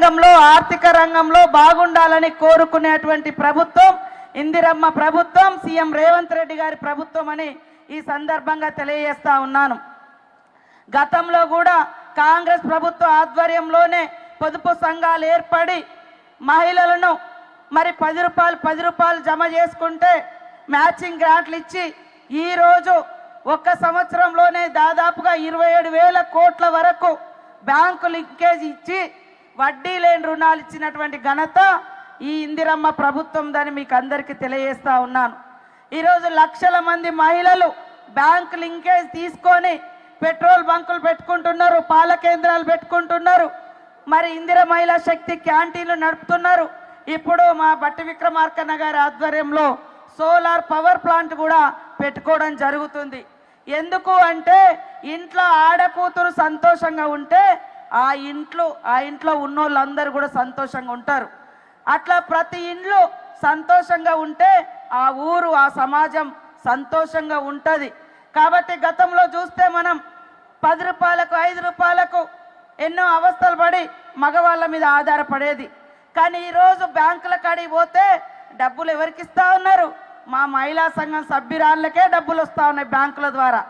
రంగంలో ఆర్థిక రంగంలో బాగుండాలని కోరుకునేటువంటి ప్రభుత్వం ఇందిరమ్మ ప్రభుత్వం, సీఎం రేవంత్ రెడ్డి గారి ప్రభుత్వం అని ఈ సందర్భంగా తెలియజేస్తా ఉన్నాను. గతంలో కూడా కాంగ్రెస్ ప్రభుత్వ ఆధ్వర్యంలోనే పొదుపు సంఘాలు ఏర్పడి మహిళలను మరి 10 రూపాయలు జమ చేసుకుంటే మ్యాచింగ్ గ్రాంట్లు ఇచ్చి ఈరోజు ఒక్క సంవత్సరంలోనే దాదాపుగా 27,000 కోట్ల వరకు బ్యాంకు లింకేజ్ ఇచ్చి వడ్డీ లేని రుణాలు ఇచ్చినటువంటి ఘనత ఈ ఇందిరమ్మ ప్రభుత్వం దాన్ని మీకు అందరికీ తెలియజేస్తా ఉన్నాను. ఈరోజు లక్షల మంది మహిళలు బ్యాంకు లింకేజ్ తీసుకొని పెట్రోల్ బంకులు పెట్టుకుంటున్నారు, పాల కేంద్రాలు పెట్టుకుంటున్నారు, మరి ఇందిర మహిళా శక్తి క్యాంటీన్లు నడుపుతున్నారు. ఇప్పుడు మా బట్టి విక్రమార్కన్న గారి ఆధ్వర్యంలో సోలార్ పవర్ ప్లాంట్ కూడా పెట్టుకోవడం జరుగుతుంది. ఎందుకు అంటే ఇంట్లో ఆడకూతురు సంతోషంగా ఉంటే ఆ ఇంట్లో ఉన్నోళ్ళందరూ కూడా సంతోషంగా ఉంటారు. అట్లా ప్రతి ఇంట్లో సంతోషంగా ఉంటే ఆ ఊరు ఆ సమాజం సంతోషంగా ఉంటుంది. కాబట్టి గతంలో చూస్తే మనం 10 రూపాయలకు 5 రూపాయలకు ఎన్నో అవస్థలు పడి మగవాళ్ళ మీద ఆధారపడేది. కానీ ఈరోజు బ్యాంకుల కాడికి పోతే డబ్బులు ఎవరికి ఇస్తా ఉన్నారు? మా మహిళా సంఘం సభ్యురాళ్ళకే డబ్బులు వస్తూ ఉన్నాయి బ్యాంకుల ద్వారా.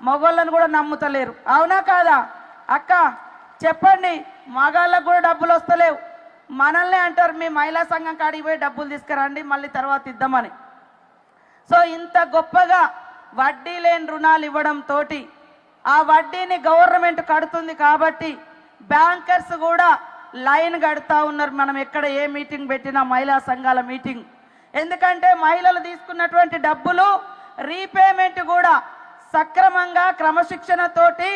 మగవాళ్ళని కూడా నమ్ముతలేరు. అవునా కాదా అక్క? చెప్పండి. మగాళ్ళకు కూడా డబ్బులు వస్తలేవు. మనల్ని అంటారు మీ మహిళా సంఘం కాడికి పోయి డబ్బులు తీసుకురండి మళ్ళీ తర్వాత ఇద్దామని. సో ఇంత గొప్పగా వడ్డీ లేని రుణాలు ఇవ్వడంతో ఆ వడ్డీని గవర్నమెంట్ కడుతుంది కాబట్టి బ్యాంకర్స్ కూడా లైన్ కడతా ఉన్నారు. మనం ఎక్కడ ఏ మీటింగ్ పెట్టినా మహిళా సంఘాల మీటింగ్. ఎందుకంటే మహిళలు తీసుకున్నటువంటి డబ్బులు రీపేమెంట్ కూడా సక్రమంగా క్రమశిక్షణతోటి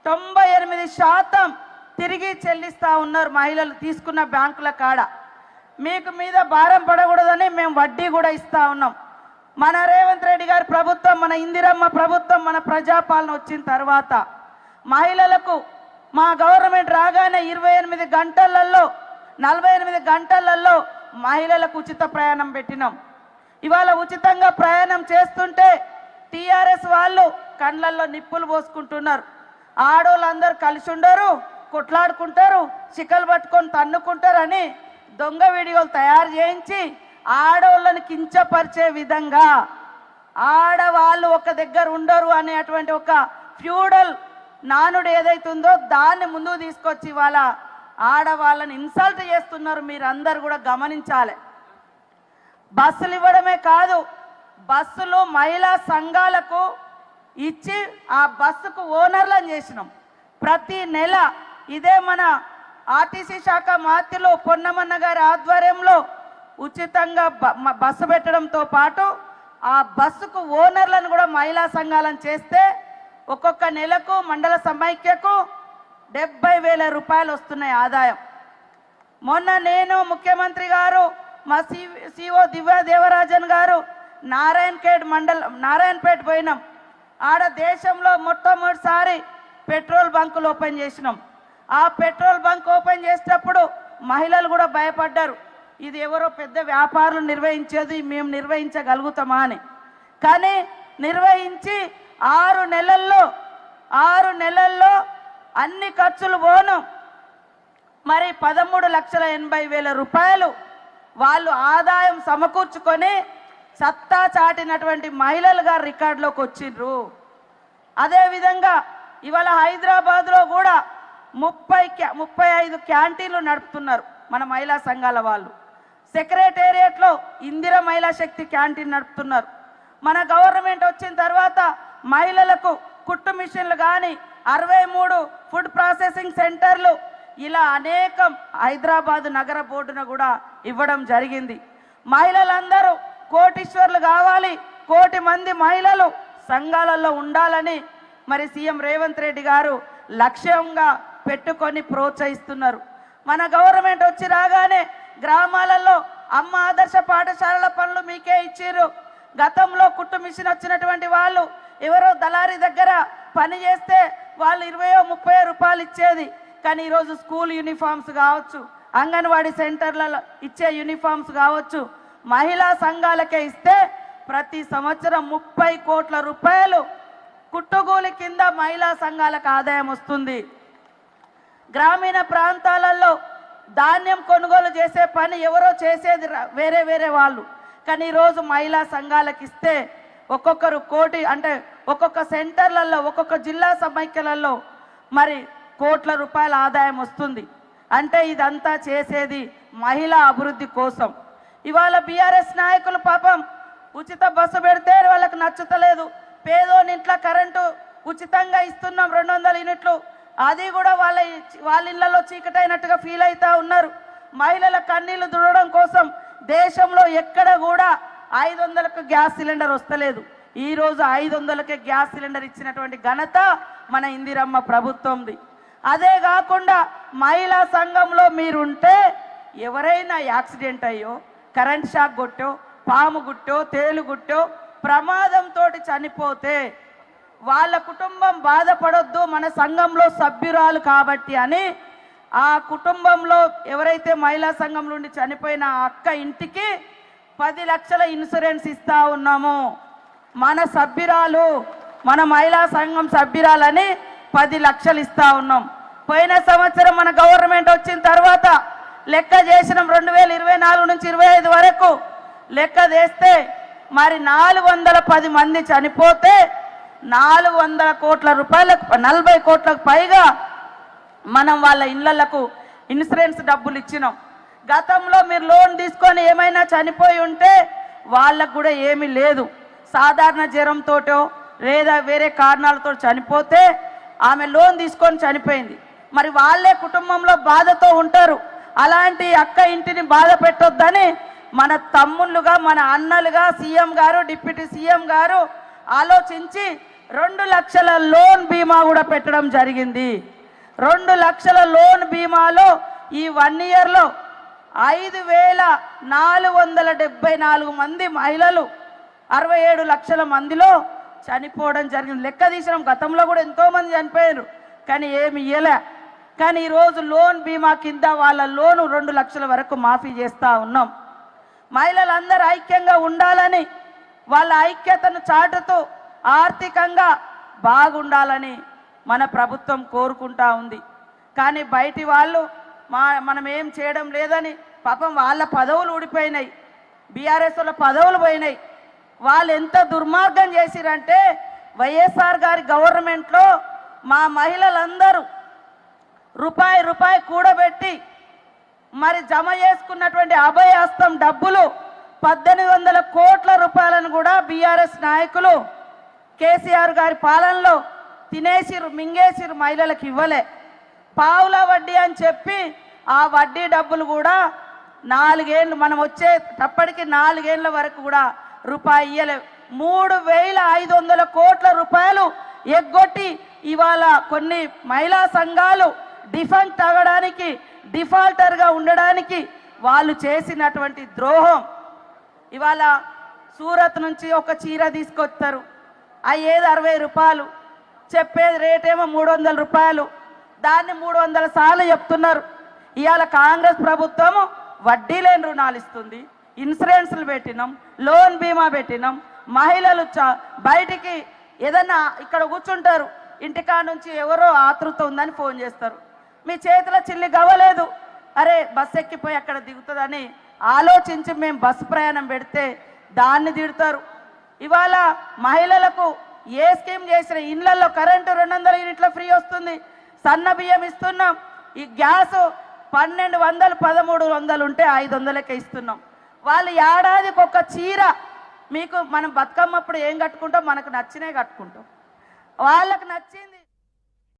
98% తిరిగి చెల్లిస్తూ ఉన్నారు మహిళలు తీసుకున్న బ్యాంకుల కాడ. మీకు మీద భారం పడకూడదని మేము వడ్డీ కూడా ఇస్తూ ఉన్నాం. మన రేవంత్ రెడ్డి గారి ప్రభుత్వం, మన ఇందిరమ్మ ప్రభుత్వం, మన ప్రజాపాలన వచ్చిన తర్వాత మహిళలకు మా గవర్నమెంట్ రాగానే 28 గంటలలో 48 గంటలలో మహిళలకు ఉచిత ప్రయాణం పెట్టినాం. ఇవాళ ఉచితంగా ప్రయాణం చేస్తుంటే టీఆర్ఎస్ వాళ్ళు కండ్లల్లో నిప్పులు పోసుకుంటున్నారు. ఆడోళ్ళందరూ కలిసి ఉండరు, కొట్లాడుకుంటారు, చిక్కలు పట్టుకొని తన్నుకుంటారని దొంగ వీడియోలు తయారు చేయించి ఆడవాళ్ళని కించపరిచే విధంగా ఆడవాళ్ళు ఒక దగ్గర ఉండరు అనేటువంటి ఒక ఫ్యూడల్ నానుడు ఏదైతుందో దాన్ని ముందుకు తీసుకొచ్చి వాళ్ళ ఆడవాళ్ళని ఇన్సల్ట్ చేస్తున్నారు. మీరందరూ కూడా గమనించాలి. బస్సులు ఇవ్వడమే కాదు, బస్సులు మహిళా సంఘాలకు ఇచ్చి ఆ బస్సుకు ఓనర్లను చేసినాం. ప్రతి నెల ఇదే మన ఆర్టీసీ శాఖ మాత్యులు పొన్నమన్న గారి ఆధ్వర్యంలో ఉచితంగా బస్సు పెట్టడంతో పాటు ఆ బస్సుకు ఓనర్లను కూడా మహిళా సంఘాలను చేస్తే ఒక్కొక్క నెలకు మండల సమైక్యకు 70,000 రూపాయలు వస్తున్నాయి ఆదాయం. మొన్న నేను ముఖ్యమంత్రి గారు మా సిఓ దివ్య దేవరాజన్ గారు నారాయణపేట పోయినాం. ఆడ దేశంలో మొట్టమొదటిసారి పెట్రోల్ బంకులు ఓపెన్ చేసినాం. ఆ పెట్రోల్ బంక్ ఓపెన్ చేసేటప్పుడు మహిళలు కూడా భయపడ్డారు. ఇది ఎవరో పెద్ద వ్యాపారులు నిర్వహించేది, మేము నిర్వహించగలుగుతామా అని. కానీ నిర్వహించి 6 నెలల్లో అన్ని ఖర్చులు పోను మరి 13,80,000 రూపాయలు వాళ్ళు ఆదాయం సమకూర్చుకొని సత్తా చాటినటువంటి మహిళలుగా రికార్డులోకి వచ్చిండ్రు. అదేవిధంగా ఇవాళ హైదరాబాద్లో కూడా 35 క్యాంటీన్లు నడుపుతున్నారు మన మహిళా సంఘాల వాళ్ళు. సెక్రటేరియట్లో ఇందిర మహిళా శక్తి క్యాంటీన్ నడుపుతున్నారు. మన గవర్నమెంట్ వచ్చిన తర్వాత మహిళలకు కుట్టు మిషన్లు కానీ 63 ఫుడ్ ప్రాసెసింగ్ సెంటర్లు ఇలా అనేకం హైదరాబాద్ నగర బోర్డున కూడా ఇవ్వడం జరిగింది. మహిళలందరూ కోటీశ్వర్లు కావాలి, 1 కోటి మంది మహిళలు సంఘాలలో ఉండాలని మరి సీఎం రేవంత్ రెడ్డి గారు లక్ష్యంగా పెట్టుకొని ప్రోత్సహిస్తున్నారు. మన గవర్నమెంట్ వచ్చి రాగానే గ్రామాలలో అమ్మ ఆదర్శ పాఠశాలల పనులు మీకే ఇచ్చారు. గతంలో కుట్టు మిషన్ వచ్చినటువంటి వాళ్ళు ఎవరో దళారి దగ్గర పని చేస్తే వాళ్ళు 20-30 రూపాయలు ఇచ్చేది. కానీ ఈరోజు స్కూల్ యూనిఫామ్స్ కావచ్చు, అంగన్వాడీ సెంటర్లలో ఇచ్చే యూనిఫామ్స్ కావచ్చు, మహిళా సంఘాలకే ఇస్తే ప్రతి సంవత్సరం 30 కోట్ల రూపాయలు కుట్టుగూలి కింద మహిళా సంఘాలకు ఆదాయం వస్తుంది. గ్రామీణ ప్రాంతాలలో ధాన్యం కొనుగోలు చేసే పని ఎవరో చేసేది వేరే వేరే వాళ్ళు. కానీ ఈరోజు మహిళా సంఘాలకు ఇస్తే ఒక్కొక్కరు కోటి అంటే ఒక్కొక్క సెంటర్లలో ఒక్కొక్క జిల్లా సమైక్యలలో మరి కోట్ల రూపాయల ఆదాయం వస్తుంది. అంటే ఇదంతా చేసేది మహిళా అభివృద్ధి కోసం. ఇవాళ బీఆర్ఎస్ నాయకులు పాపం ఉచిత బస్సు పెడితే వాళ్ళకి నచ్చుతలేదు. పేదోని ఇంట్లో కరెంటు ఉచితంగా ఇస్తున్నాం 200 యూనిట్లు, అది కూడా వాళ్ళ ఇళ్లలో చీకటైనట్టుగా ఫీల్ అవుతా ఉన్నారు. మహిళల కన్నీళ్లు దుడడం కోసం దేశంలో ఎక్కడ కూడా 500కు గ్యాస్ సిలిండర్ వస్తలేదు. ఈరోజు 500కే గ్యాస్ సిలిండర్ ఇచ్చినటువంటి ఘనత మన ఇందిరమ్మ ప్రభుత్వంది. అదే కాకుండా మహిళా సంఘంలో మీరుంటే ఎవరైనా యాక్సిడెంట్ అయ్యో, కరెంట్ షాక్ కొట్టో, పాము గుట్టో, తేలు గుట్టో ప్రమాదంతో చనిపోతే వాళ్ళ కుటుంబం బాధపడొద్దు, మన సంఘంలో సభ్యురాలు కాబట్టి అని ఆ కుటుంబంలో ఎవరైతే మహిళా సంఘం నుండి చనిపోయిన ఆ అక్క ఇంటికి 10 లక్షల ఇన్సూరెన్స్ ఇస్తా ఉన్నాము. మన సభ్యురాలు, మన మహిళా సంఘం సభ్యురాలని 10 లక్షలు ఇస్తా ఉన్నాం. పోయిన సంవత్సరం మన గవర్నమెంట్ వచ్చిన తర్వాత లెక్క చేసినాం, 2024 నుంచి 25 వరకు లెక్క చేస్తే మరి 410 మంది చనిపోతే 400 కోట్ల రూపాయలకు 40 కోట్లకు పైగా మనం వాళ్ళ ఇళ్లకు ఇన్సూరెన్స్ డబ్బులు ఇచ్చినాం. గతంలో మీరు లోన్ తీసుకొని ఏమైనా చనిపోయి ఉంటే వాళ్ళకు కూడా ఏమీ లేదు. సాధారణ జ్వరంతోటో లేదా వేరే కారణాలతో చనిపోతే ఆమె లోన్ తీసుకొని చనిపోయింది. మరి వాళ్ళే కుటుంబంలో బాధతో ఉంటారు. అలాంటి అక్క ఇంటిని బాధ పెట్టొద్దని మన తమ్ముళ్ళుగా మన అన్నలుగా సీఎం గారు డిప్యూటీ సీఎం గారు ఆలోచించి 2 లక్షల లోన్ బీమా కూడా పెట్టడం జరిగింది. 2 లక్షల లోన్ బీమాలో ఈ 1 ఇయర్లో 5474 మంది మహిళలు 67 లక్షల మందిలో చనిపోవడం జరిగింది. లెక్క తీసినాం. గతంలో కూడా ఎంతోమంది చనిపోయారు కానీ ఏమి ఇయ్యలే. కానీ ఈరోజు లోన్ బీమా కింద వాళ్ళ లోను 2 లక్షల వరకు మాఫీ చేస్తూ ఉన్నాం. మహిళలందరూ ఐక్యంగా ఉండాలని, వాళ్ళ ఐక్యతను చాటుతూ ఆర్థికంగా బాగుండాలని మన ప్రభుత్వం కోరుకుంటా ఉంది. కానీ బయటి వాళ్ళు మనం ఏం చేయడం లేదని పాపం వాళ్ళ పదవులు ఊడిపోయినాయి, బీఆర్ఎస్ వాళ్ళ పదవులు పోయినాయి. వాళ్ళు ఎంత దుర్మార్గం చేసిరంటే వైఎస్ఆర్ గారి గవర్నమెంట్లో మా మహిళలందరూ రూపాయి కూడబెట్టి మరి జమ చేసుకున్నటువంటి అభయ హస్తం డబ్బులు 1800 కోట్ల రూపాయలను కూడా బీఆర్ఎస్ నాయకులు కేసీఆర్ గారి పాలనలో తినేసిరు, మింగేసిరు, మహిళలకు ఇవ్వలే. పావుల వడ్డీ అని చెప్పి ఆ వడ్డీ డబ్బులు కూడా 4 ఏళ్ళు మనం వచ్చేటప్పటికి 4 ఏళ్ళ వరకు కూడా రూపాయి ఇయ్యలే. 3500 కోట్ల రూపాయలు ఎగ్గొట్టి ఇవాళ కొన్ని మహిళా సంఘాలు డిఫాల్ట్ అవ్వడానికి, డిఫాల్టర్గా ఉండడానికి వాళ్ళు చేసినటువంటి ద్రోహం. ఇవాళ సూరత్ నుంచి ఒక చీర తీసుకొస్తారు, అయ్యేది 60 రూపాయలు, చెప్పేది రేటేమో 300 రూపాయలు. దాన్ని 300 సార్లు చెప్తున్నారు. ఇవాళ కాంగ్రెస్ ప్రభుత్వము వడ్డీ లేని రుణాలు ఇస్తుంది, ఇన్సూరెన్స్లు పెట్టినాం, లోన్ బీమా పెట్టినాం. మహిళలు బయటికి ఏదన్నా ఇక్కడ కూర్చుంటారు, ఇంటికా నుంచి ఎవరో ఆతృత ఉందని ఫోన్ చేస్తారు, మీ చేతిలో చిల్లి గవ్వలేదు, అరే బస్సు ఎక్కిపోయి అక్కడ దిగుతుందని ఆలోచించి మేము బస్సు ప్రయాణం పెడితే దాన్ని తిడతారు. ఇవాళ మహిళలకు ఏ స్కీమ్ చేసిన ఇళ్లలో కరెంటు 200 యూనిట్ల ఫ్రీ వస్తుంది, సన్న బియ్యం ఇస్తున్నాం, ఈ గ్యాసు 1200 1300 ఉంటే 500కే ఇస్తున్నాం. వాళ్ళు ఏడాదికి ఒక చీర, మీకు మనం బతుకమ్మప్పుడు ఏం కట్టుకుంటాం, మనకు నచ్చినే కట్టుకుంటాం, వాళ్ళకు నచ్చింది